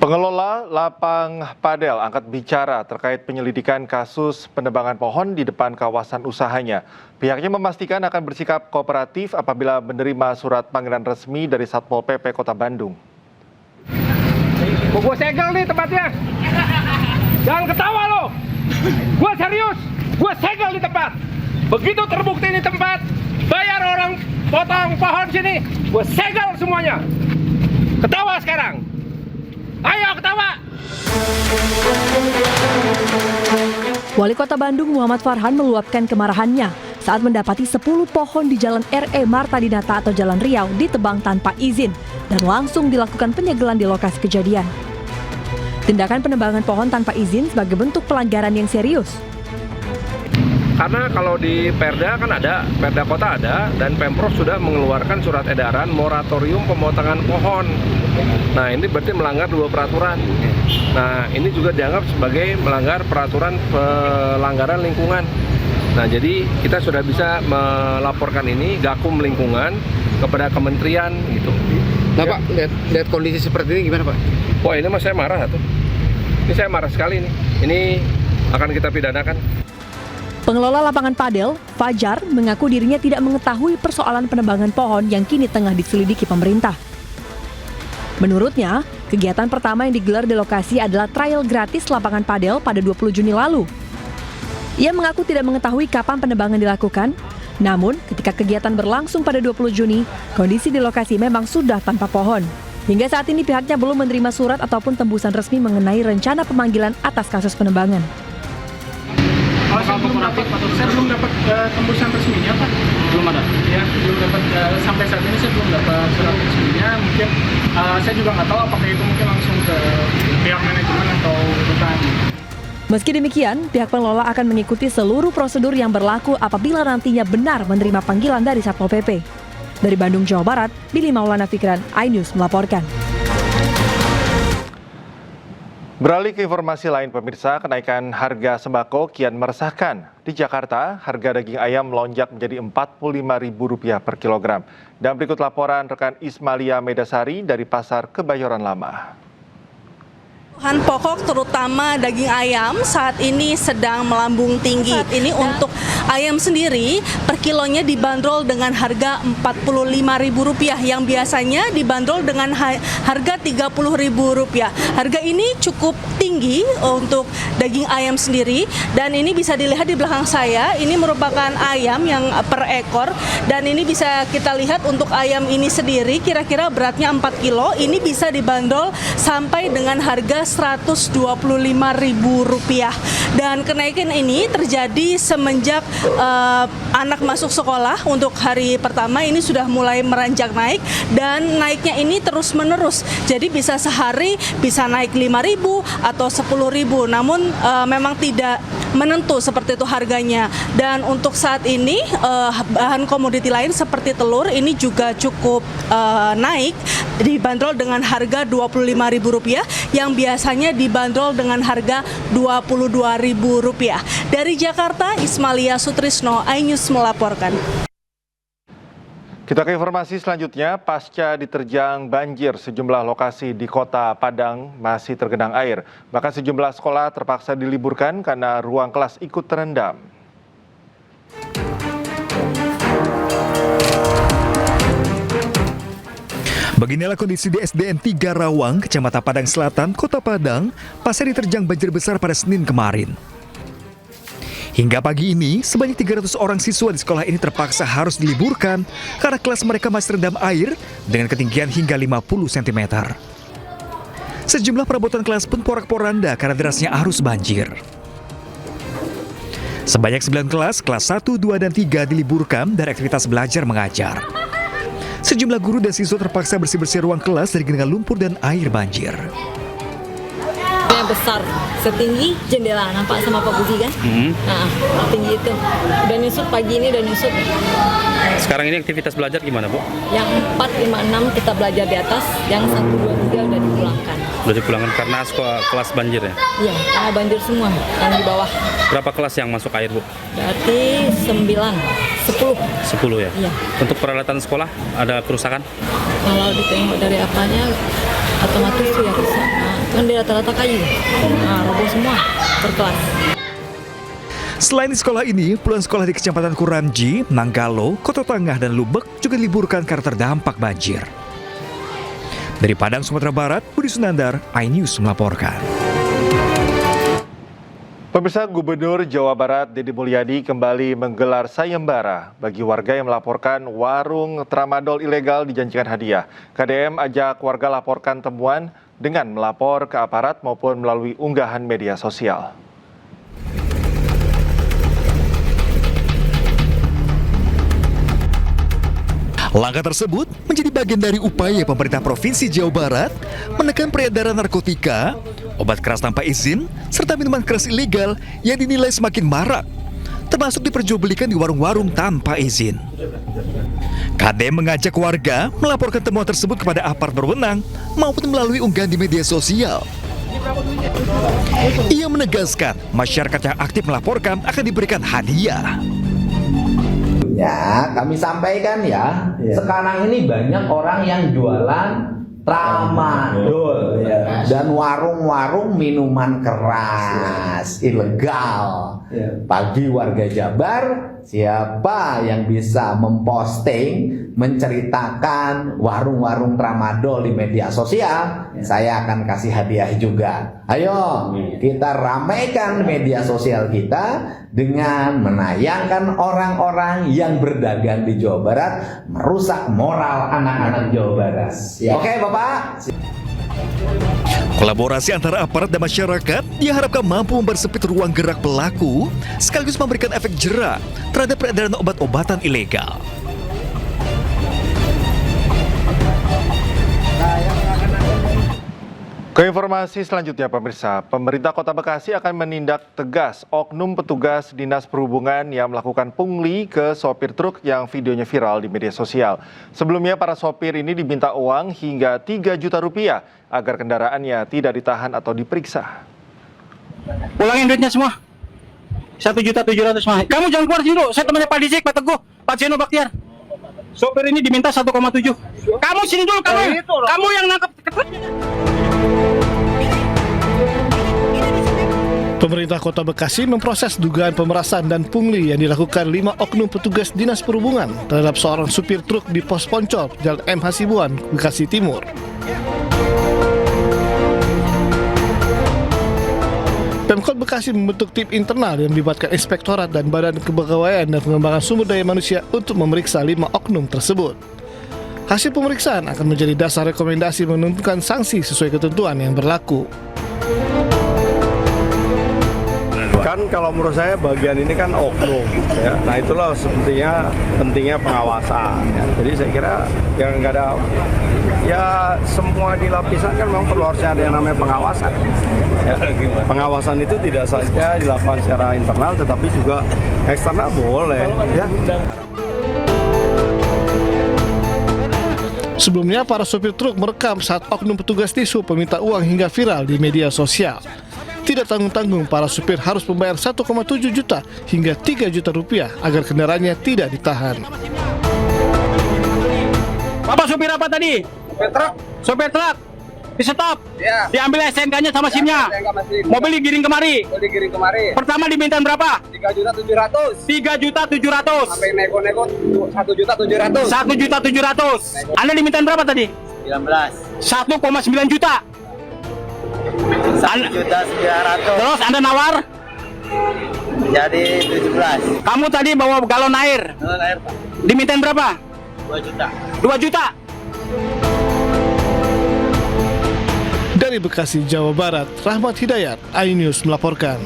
Pengelola lapang padel angkat bicara terkait penyelidikan kasus penebangan pohon di depan kawasan usahanya. Pihaknya memastikan akan bersikap kooperatif apabila menerima surat panggilan resmi dari Satpol PP Kota Bandung. Gue segel nih tempatnya. Jangan ketawa lo. Gue serius. Gue segel di tempat. Begitu terbukti di tempat, bayar orang potong pohon sini. Gue segel semuanya. Ketawa sekarang. Ayo ketawa! Wali Kota Bandung Muhammad Farhan meluapkan kemarahannya saat mendapati 10 pohon di Jalan R.E. Marta Dinata atau Jalan Riau ditebang tanpa izin dan langsung dilakukan penyegelan di lokasi kejadian. Tindakan penebangan pohon tanpa izin sebagai bentuk pelanggaran yang serius. Karena kalau di Perda kan ada, Perda Kota ada, dan Pemprov sudah mengeluarkan surat edaran moratorium pemotongan pohon. Nah, ini berarti melanggar dua peraturan. Nah, ini juga dianggap sebagai melanggar peraturan pelanggaran lingkungan. Nah, jadi kita sudah bisa melaporkan ini Gakum Lingkungan kepada kementerian gitu. Nah, Pak, lihat kondisi seperti ini gimana, Pak? Wah, ini mas saya marah tuh. Ini saya marah sekali nih. Ini akan kita pidanakan. Pengelola lapangan padel, Fajar, mengaku dirinya tidak mengetahui persoalan penebangan pohon yang kini tengah diselidiki pemerintah. Menurutnya, kegiatan pertama yang digelar di lokasi adalah trial gratis lapangan padel pada 20 Juni lalu. Ia mengaku tidak mengetahui kapan penebangan dilakukan, namun ketika kegiatan berlangsung pada 20 Juni, kondisi di lokasi memang sudah tanpa pohon. Hingga saat ini pihaknya belum menerima surat ataupun tembusan resmi mengenai rencana pemanggilan atas kasus penebangan. Saya belum dapat tembusan resminya, Pak. Belum ada? Ya, belum dapat, sampai saat ini saya belum dapat surat resminya. Mungkin saya juga nggak tahu apakah itu mungkin langsung ke pihak manajemen atau bukan. Meski demikian, pihak pengelola akan mengikuti seluruh prosedur yang berlaku apabila nantinya benar menerima panggilan dari Satpol PP. Dari Bandung, Jawa Barat, Billy Maulana Fikran, iNews melaporkan. Beralih ke informasi lain, pemirsa, kenaikan harga sembako kian meresahkan. Di Jakarta, harga daging ayam melonjak menjadi Rp45.000 per kilogram. Dan berikut laporan rekan Ismalia Medasari dari Pasar Kebayoran Lama. Bahan pokok terutama daging ayam saat ini sedang melambung tinggi. Saat ini untuk ayam sendiri per kilonya dibanderol dengan harga Rp45.000 yang biasanya dibanderol dengan harga Rp30.000. Harga ini cukup tinggi untuk daging ayam sendiri dan ini bisa dilihat di belakang saya. Ini merupakan ayam yang per ekor dan ini bisa kita lihat untuk ayam ini sendiri kira-kira beratnya 4 kilo. Ini bisa dibanderol sampai dengan harga Rp125.000 dan kenaikan ini terjadi semenjak anak masuk sekolah. Untuk hari pertama ini sudah mulai meranjak naik dan naiknya ini terus menerus, jadi bisa sehari bisa naik 5.000 atau 10.000, namun memang tidak menentu seperti itu harganya. Dan untuk saat ini bahan komoditi lain seperti telur ini juga cukup naik, dibanderol dengan harga Rp25.000 yang biasanya dibanderol dengan harga Rp22.000. Dari Jakarta, Ismalia Sutrisno, iNews melaporkan. Kita ke informasi selanjutnya, pasca diterjang banjir sejumlah lokasi di Kota Padang masih tergenang air. Bahkan sejumlah sekolah terpaksa diliburkan karena ruang kelas ikut terendam. Beginilah kondisi di SDN 3 Rawang, Kecamatan Padang Selatan, Kota Padang, pasca diterjang banjir besar pada Senin kemarin. Hingga pagi ini, sebanyak 300 orang siswa di sekolah ini terpaksa harus diliburkan karena kelas mereka masih terendam air dengan ketinggian hingga 50 cm. Sejumlah perabotan kelas pun porak-poranda karena derasnya arus banjir. Sebanyak 9 kelas 1, 2, dan 3 diliburkan dari aktivitas belajar mengajar. Sejumlah guru dan siswa terpaksa bersih-bersih ruang kelas dari genangan lumpur dan air banjir. Besar, setinggi jendela, nampak sama Pak Budi kan? Nah, tinggi itu. Udah nyusut pagi ini, udah nyusut. Sekarang ini aktivitas belajar gimana, Bu? Yang 4, 5, 6 kita belajar di atas, yang 1, 2, 3 udah dipulangkan. Udah dipulangkan karena kelas banjir ya? Iya, karena banjir semua yang di bawah. Berapa kelas yang masuk air, Bu? Berarti 9, 10. 10 ya? Iya. Untuk peralatan sekolah ada kerusakan? Kalau ditengok dari apanya, otomatis ya rusak. Kan dia rata-rata kayu. Nah, roboh semua per kelas. Selain di sekolah ini, puluhan sekolah di Kecamatan Kuramji, Nanggalo, Kota Tengah, dan Lubek juga diliburkan karena terdampak banjir. Dari Padang, Sumatera Barat, Budi Sunandar, iNews melaporkan. Pemirsa, Gubernur Jawa Barat Deddy Mulyadi kembali menggelar sayembara bagi warga yang melaporkan warung tramadol ilegal dijanjikan hadiah. KDM ajak warga laporkan temuan dengan melapor ke aparat maupun melalui unggahan media sosial. Langkah tersebut menjadi bagian dari upaya pemerintah Provinsi Jawa Barat menekan peredaran narkotika, obat keras tanpa izin, serta minuman keras ilegal yang dinilai semakin marak, termasuk diperjualbelikan di warung-warung tanpa izin. KDM mengajak warga melaporkan temuan tersebut kepada aparat berwenang maupun melalui unggahan di media sosial. Ia menegaskan masyarakat yang aktif melaporkan akan diberikan hadiah. Ya, kami sampaikan ya, sekarang ini banyak orang yang jualan tramadol dan warung-warung minuman keras ilegal. Bagi warga Jabar, siapa yang bisa memposting, menceritakan warung-warung tramadol di media sosial, saya akan kasih hadiah juga. Ayo, kita ramaikan media sosial kita dengan menayangkan orang-orang yang berdagang di Jawa Barat, merusak moral anak-anak Jawa Barat. Oke, Bapak? Kolaborasi antara aparat dan masyarakat diharapkan mampu mempersempit ruang gerak pelaku sekaligus memberikan efek jera terhadap peredaran obat-obatan ilegal. Ke informasi selanjutnya, pemirsa, pemerintah Kota Bekasi akan menindak tegas oknum petugas Dinas Perhubungan yang melakukan pungli ke sopir truk yang videonya viral di media sosial. Sebelumnya, para sopir ini diminta uang hingga 3 juta rupiah agar kendaraannya tidak ditahan atau diperiksa. Pulangin duitnya semua. 1.700.000 mah. Kamu jangan keluar sini dulu. Saya temannya Pak Dizik, Pak Teguh, Pak Zeno Baktiar. Sopir ini diminta 1,7. Kamu sini dulu, kamu yang nangkep. Pemerintah Kota Bekasi memproses dugaan pemerasan dan pungli yang dilakukan 5 oknum petugas Dinas Perhubungan terhadap seorang supir truk di Pos Poncol, Jalan M. Hasibuan, Bekasi Timur. Pemkot Bekasi membentuk tim internal yang melibatkan Inspektorat dan Badan Kepegawaian dan Pengembangan Sumber Daya Manusia untuk memeriksa 5 oknum tersebut. Hasil pemeriksaan akan menjadi dasar rekomendasi menentukan sanksi sesuai ketentuan yang berlaku. Kan kalau menurut saya bagian ini kan oknum, ya. Nah itulah sepertinya pentingnya pengawasan. Ya. Jadi saya kira yang nggak ada, ya semua di lapisan kan memang perlu harusnya ada yang namanya pengawasan. Ya. Pengawasan itu tidak saja dilakukan secara internal, tetapi juga eksternal boleh. Ya. Sebelumnya, para sopir truk merekam saat oknum petugas dishub meminta uang hingga viral di media sosial. Tidak tanggung-tanggung, para supir harus membayar 1,7 juta hingga 3 juta rupiah agar kendaraannya tidak ditahan. Bapak supir apa tadi? Supir truk. Supir truk. Di stop. Ya. Diambil SNK-nya sama SIM-nya. Mobil digiring kemari. Pertama diminta berapa? 3.700.000. 3.700.000. Sampai nego-nego 1.700.000. 1.700.000. Anda diminta berapa tadi? 19. 1,9 juta. 1.900.000. Terus Anda nawar? Jadi 17. Kamu tadi bawa galon air. Galon air, Pak. Dimintain berapa? 2 juta. 2 juta. Dari Bekasi, Jawa Barat, Rahmat Hidayat, iNews melaporkan.